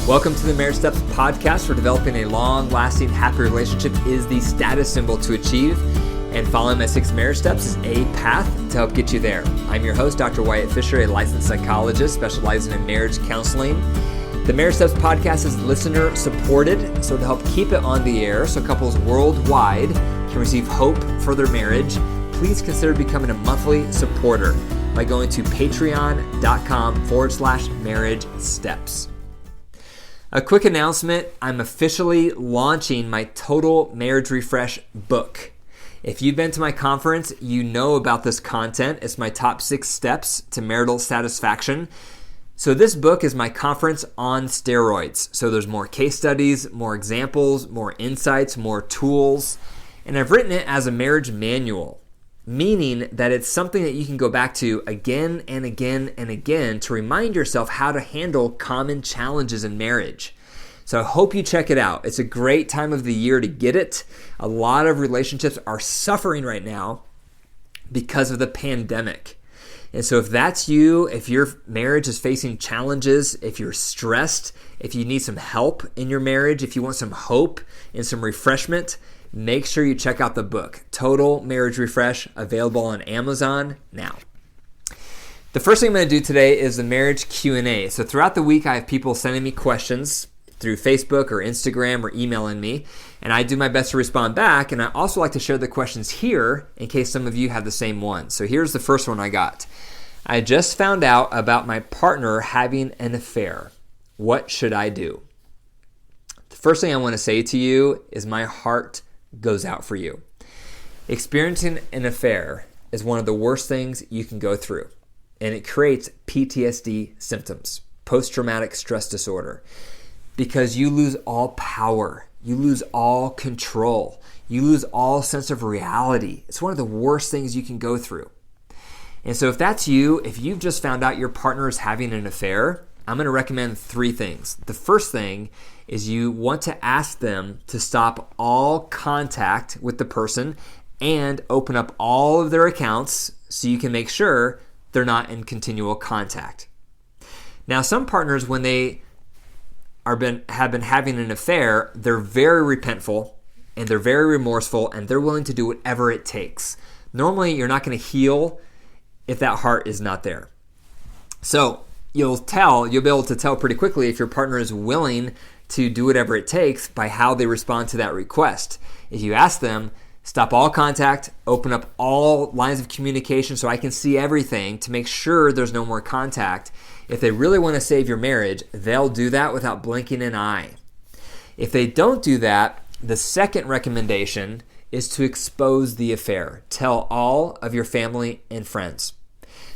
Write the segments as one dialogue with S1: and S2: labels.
S1: Welcome to the Marriage Steps podcast, where developing a long-lasting, happy relationship is the status symbol to achieve, and following my 6 marriage steps is a path to help get you there. I'm your host, Dr. Wyatt Fisher, a licensed psychologist specializing in marriage counseling. The Marriage Steps podcast is listener-supported, so to help keep it on the air so couples worldwide can receive hope for their marriage, please consider becoming a monthly supporter by going to patreon.com/marriage steps. A quick announcement, I'm officially launching my Total Marriage Refresh book. If you've been to my conference, you know about this content. It's my top 6 steps to marital satisfaction. So this book is my conference on steroids. So there's more case studies, more examples, more insights, more tools. And I've written it as a marriage manual, meaning that it's something that you can go back to again and again and again to remind yourself how to handle common challenges in marriage. So I hope you check it out. It's a great time of the year to get it. A lot of relationships are suffering right now because of the pandemic. And so if that's you, if your marriage is facing challenges, if you're stressed, if you need some help in your marriage, if you want some hope and some refreshment, make sure you check out the book, Total Marriage Refresh, available on Amazon now. The first thing I'm going to do today is the marriage Q&A. So throughout the week, I have people sending me questions through Facebook or Instagram or emailing me, and I do my best to respond back. And I also like to share the questions here in case some of you have the same one. So here's the first one I got. I just found out about my partner having an affair. What should I do? The first thing I want to say to you is my heart goes out for you. Experiencing an affair is one of the worst things you can go through, and it creates PTSD symptoms, post-traumatic stress disorder, because you lose all power, you lose all control, you lose all sense of reality. It's one of the worst things you can go through. And so if that's you, if you've just found out your partner is having an affair, I'm going to recommend 3 things. The first thing is you want to ask them to stop all contact with the person and open up all of their accounts so you can make sure they're not in continual contact. Now, some partners, when they have been having an affair, they're very repentful and they're very remorseful and they're willing to do whatever it takes. Normally, you're not going to heal if that heart is not there. So you'll be able to tell pretty quickly if your partner is willing to do whatever it takes by how they respond to that request. If you ask them, stop all contact, open up all lines of communication so I can see everything to make sure there's no more contact. If they really want to save your marriage, they'll do that without blinking an eye. If they don't do that, the second recommendation is to expose the affair. Tell all of your family and friends.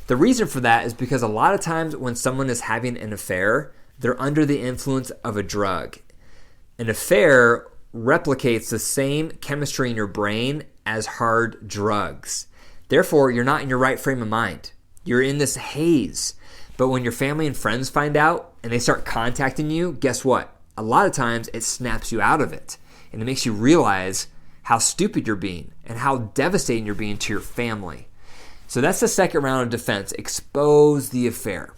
S1: The reason for that is because a lot of times when someone is having an affair, they're under the influence of a drug. An affair replicates the same chemistry in your brain as hard drugs. Therefore, you're not in your right frame of mind. You're in this haze. But when your family and friends find out and they start contacting you, guess what? A lot of times it snaps you out of it. And it makes you realize how stupid you're being and how devastating you're being to your family. So that's the second round of defense. Expose the affair.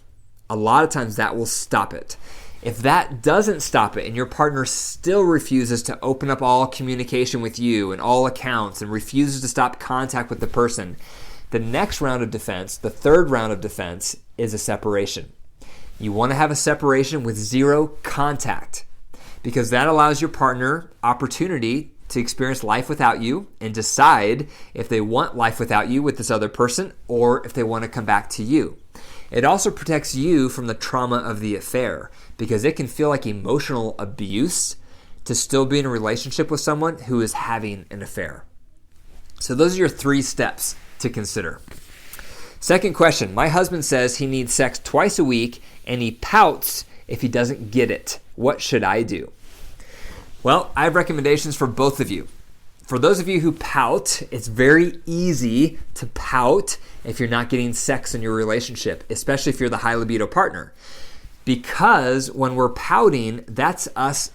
S1: A lot of times that will stop it. If that doesn't stop it and your partner still refuses to open up all communication with you and all accounts and refuses to stop contact with the person, the next round of defense, the third round of defense, is a separation. You want to have a separation with 0 contact because that allows your partner opportunity to experience life without you and decide if they want life without you with this other person or if they want to come back to you. It also protects you from the trauma of the affair because it can feel like emotional abuse to still be in a relationship with someone who is having an affair. So those are your 3 steps to consider. Second question, my husband says he needs sex twice a week and he pouts if he doesn't get it. What should I do? Well, I have recommendations for both of you. For those of you who pout, it's very easy to pout if you're not getting sex in your relationship, especially if you're the high libido partner. Because when we're pouting, that's us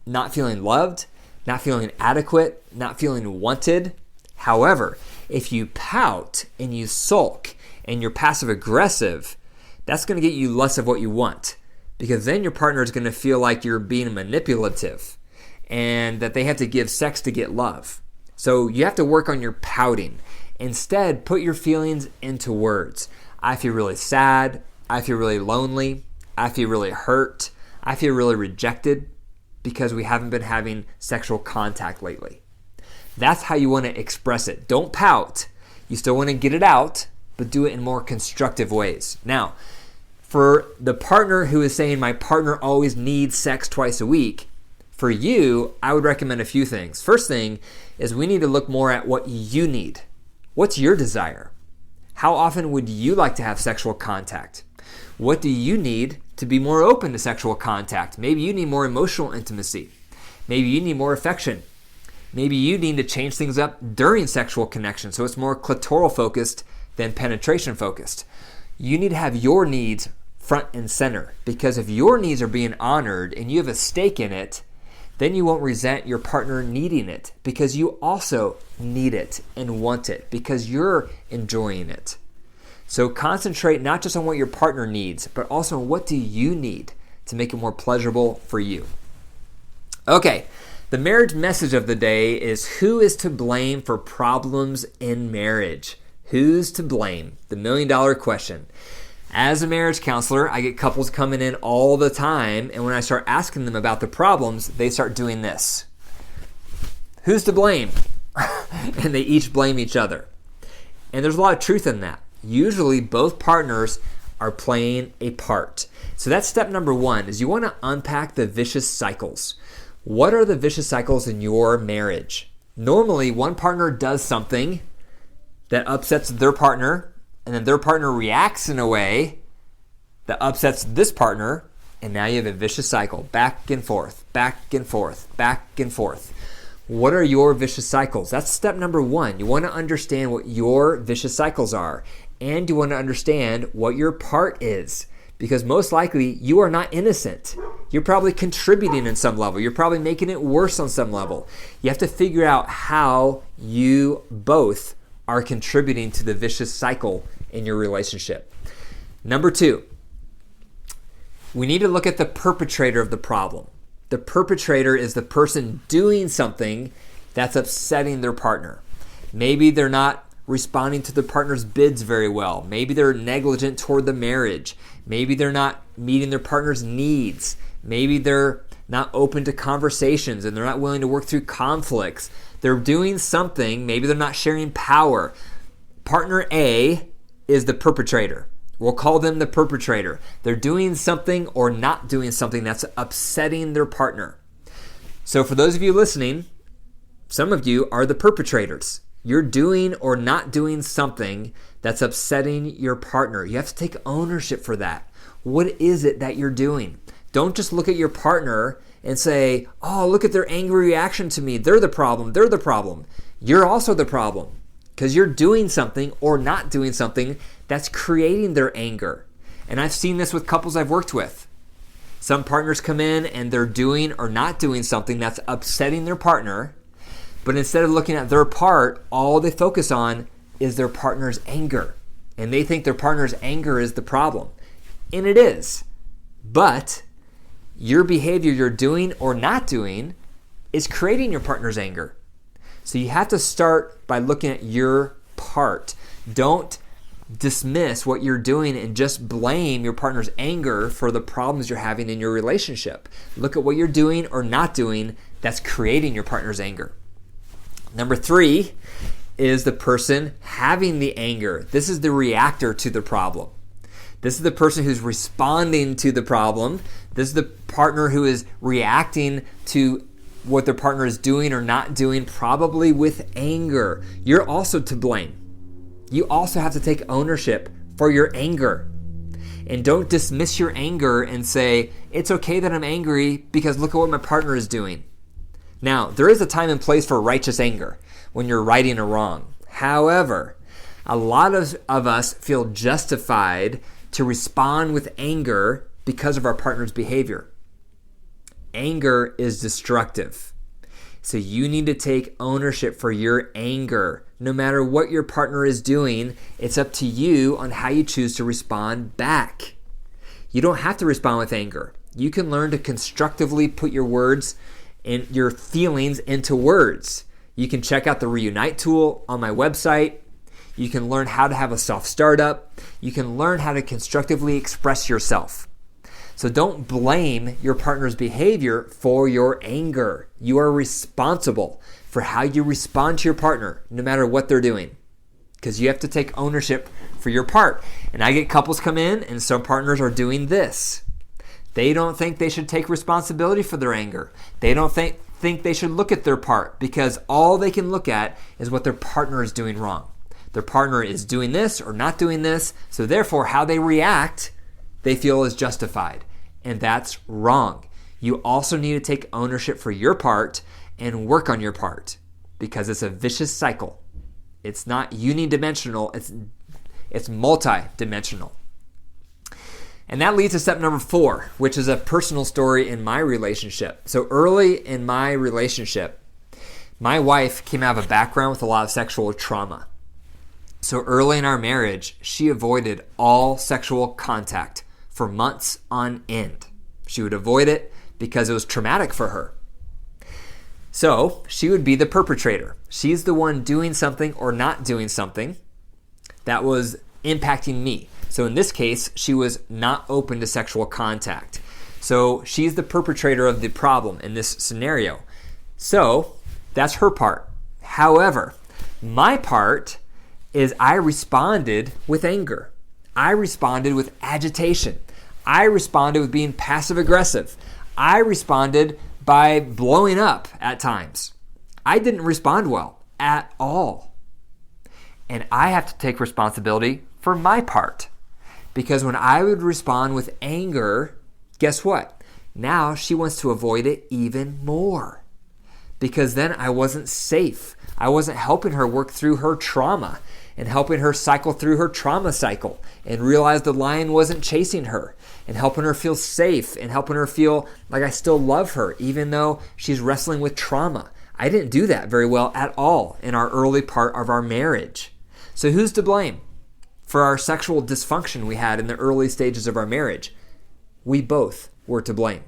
S1: not feeling loved, not feeling adequate, not feeling wanted. However, if you pout and you sulk and you're passive aggressive, that's going to get you less of what you want. because then your partner is going to feel like you're being manipulative and that they have to give sex to get love. So you have to work on your pouting. Instead, put your feelings into words. I feel really sad. I feel really lonely. I feel really hurt. I feel really rejected because we haven't been having sexual contact lately. That's how you want to express it. Don't pout. You still want to get it out, but do it in more constructive ways. Now, for the partner who is saying, my partner always needs sex twice a week, for you, I would recommend a few things. First thing is we need to look more at what you need. What's your desire? How often would you like to have sexual contact? What do you need to be more open to sexual contact? Maybe you need more emotional intimacy. Maybe you need more affection. Maybe you need to change things up during sexual connection so it's more clitoral focused than penetration focused. You need to have your needs front and center, because if your needs are being honored and you have a stake in it, then you won't resent your partner needing it, because you also need it and want it because you're enjoying it. So concentrate not just on what your partner needs, but also on what do you need to make it more pleasurable for you. Okay, the marriage message of the day is, who is to blame for problems in marriage? Who's to blame? The $1 million question. As a marriage counselor, I get couples coming in all the time, and when I start asking them about the problems, they start doing this. Who's to blame? And they each blame each other. And there's a lot of truth in that. Usually both partners are playing a part. So that's step number one, is you want to unpack the vicious cycles. What are the vicious cycles in your marriage? Normally, one partner does something that upsets their partner, and then their partner reacts in a way that upsets this partner, and now you have a vicious cycle, back and forth, back and forth, back and forth. What are your vicious cycles? That's step number one. You want to understand what your vicious cycles are, and you want to understand what your part is, because most likely you are not innocent. You're probably contributing in some level. You're probably making it worse on some level. You have to figure out how you both are contributing to the vicious cycle in your relationship. Number two, we need to look at the perpetrator of the problem. The perpetrator is the person doing something that's upsetting their partner. Maybe they're not responding to their partner's bids very well. Maybe they're negligent toward the marriage. Maybe they're not meeting their partner's needs. Maybe they're not open to conversations and they're not willing to work through conflicts. They're doing something, maybe they're not sharing power. Partner A is the perpetrator. We'll call them the perpetrator. They're doing something or not doing something that's upsetting their partner. So for those of you listening, some of you are the perpetrators. You're doing or not doing something that's upsetting your partner. You have to take ownership for that. What is it that you're doing? Don't just look at your partner and say, oh, look at their angry reaction to me. They're the problem. They're the problem. You're also the problem because you're doing something or not doing something that's creating their anger. And I've seen this with couples I've worked with. Some partners come in and they're doing or not doing something that's upsetting their partner, but instead of looking at their part, all they focus on is their partner's anger. And they think their partner's anger is the problem. And it is. But your behavior you're doing or not doing is creating your partner's anger. So you have to start by looking at your part. Don't dismiss what you're doing and just blame your partner's anger for the problems you're having in your relationship. Look at what you're doing or not doing that's creating your partner's anger. Number three is the person having the anger. This is the reactor to the problem. This is the person who's responding to the problem. This is the partner who is reacting to what their partner is doing or not doing, probably with anger. You're also to blame. You also have to take ownership for your anger. And don't dismiss your anger and say, it's okay that I'm angry because look at what my partner is doing. Now, there is a time and place for righteous anger when you're righting a wrong. However, a lot of us feel justified to respond with anger because of our partner's behavior. Anger is destructive. So you need to take ownership for your anger. No matter what your partner is doing, it's up to you on how you choose to respond back. You don't have to respond with anger. You can learn to constructively put your words and your feelings into words. You can check out the Reunite tool on my website. You can learn how to have a soft startup. You can learn how to constructively express yourself. So don't blame your partner's behavior for your anger. You are responsible for how you respond to your partner, no matter what they're doing, because you have to take ownership for your part. And I get couples come in and some partners are doing this. They don't think they should take responsibility for their anger. They don't think they should look at their part because all they can look at is what their partner is doing wrong. Their partner is doing this or not doing this, so therefore how they react, they feel is justified. And that's wrong. You also need to take ownership for your part and work on your part because it's a vicious cycle. It's not unidimensional, it's multi-dimensional. And that leads to step number 4, which is a personal story in my relationship. So early in my relationship, my wife came out of a background with a lot of sexual trauma. So early in our marriage, she avoided all sexual contact for months on end. She would avoid it because it was traumatic for her. So she would be the perpetrator. She's the one doing something or not doing something that was impacting me. So in this case, she was not open to sexual contact. So she's the perpetrator of the problem in this scenario. So that's her part. However, my part is I responded with anger. I responded with agitation. I responded with being passive aggressive. I responded by blowing up at times. I didn't respond well at all. And I have to take responsibility for my part. Because when I would respond with anger, guess what? Now she wants to avoid it even more. Because then I wasn't safe. I wasn't helping her work through her trauma and helping her cycle through her trauma cycle and realize the lion wasn't chasing her and helping her feel safe and helping her feel like I still love her even though she's wrestling with trauma. I didn't do that very well at all in our early part of our marriage. So who's to blame for our sexual dysfunction we had in the early stages of our marriage? We both were to blame.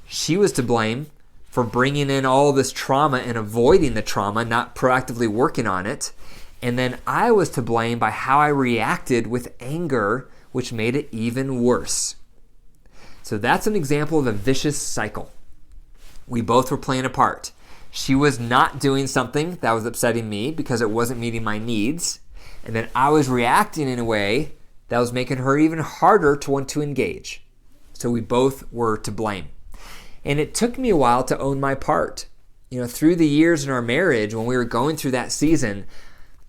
S1: She was to blame for bringing in all this trauma and avoiding the trauma, not proactively working on it. And then I was to blame by how I reacted with anger, which made it even worse. So that's an example of a vicious cycle. We both were playing a part. She was not doing something that was upsetting me because it wasn't meeting my needs. And then I was reacting in a way that was making her even harder to want to engage. So we both were to blame. And it took me a while to own my part. Through the years in our marriage, when we were going through that season,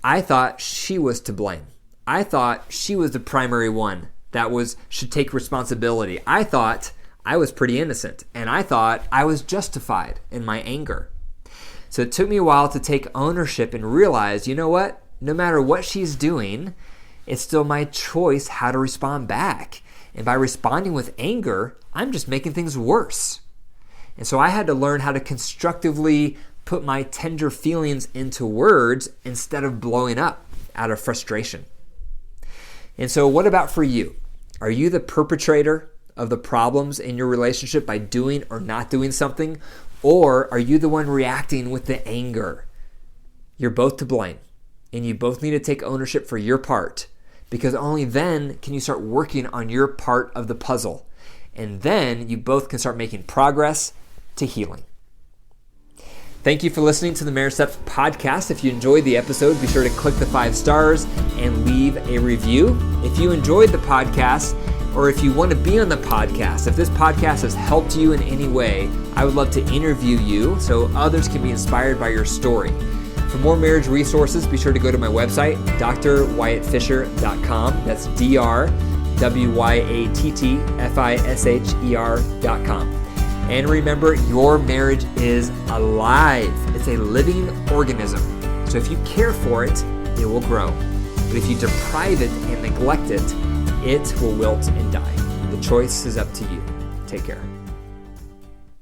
S1: I thought she was to blame. I thought she was the primary one that should take responsibility. I thought I was pretty innocent, and I thought I was justified in my anger. So it took me a while to take ownership and realize, you know what? No matter what she's doing, it's still my choice how to respond back. And by responding with anger, I'm just making things worse. And so I had to learn how to constructively put my tender feelings into words instead of blowing up out of frustration. And so what about for you? Are you the perpetrator of the problems in your relationship by doing or not doing something? Or are you the one reacting with the anger? You're both to blame. And you both need to take ownership for your part, because only then can you start working on your part of the puzzle. And then you both can start making progress to healing. Thank you for listening to the Marriage Steps podcast. If you enjoyed the episode, be sure to click the 5 stars and leave a review. If you enjoyed the podcast, or if you want to be on the podcast, if this podcast has helped you in any way, I would love to interview you so others can be inspired by your story. For more marriage resources, be sure to go to my website, drwyattfisher.com. That's drwyattfisher.com. And remember, your marriage is alive. It's a living organism. So if you care for it, it will grow. But if you deprive it and neglect it, it will wilt and die. The choice is up to you. Take care.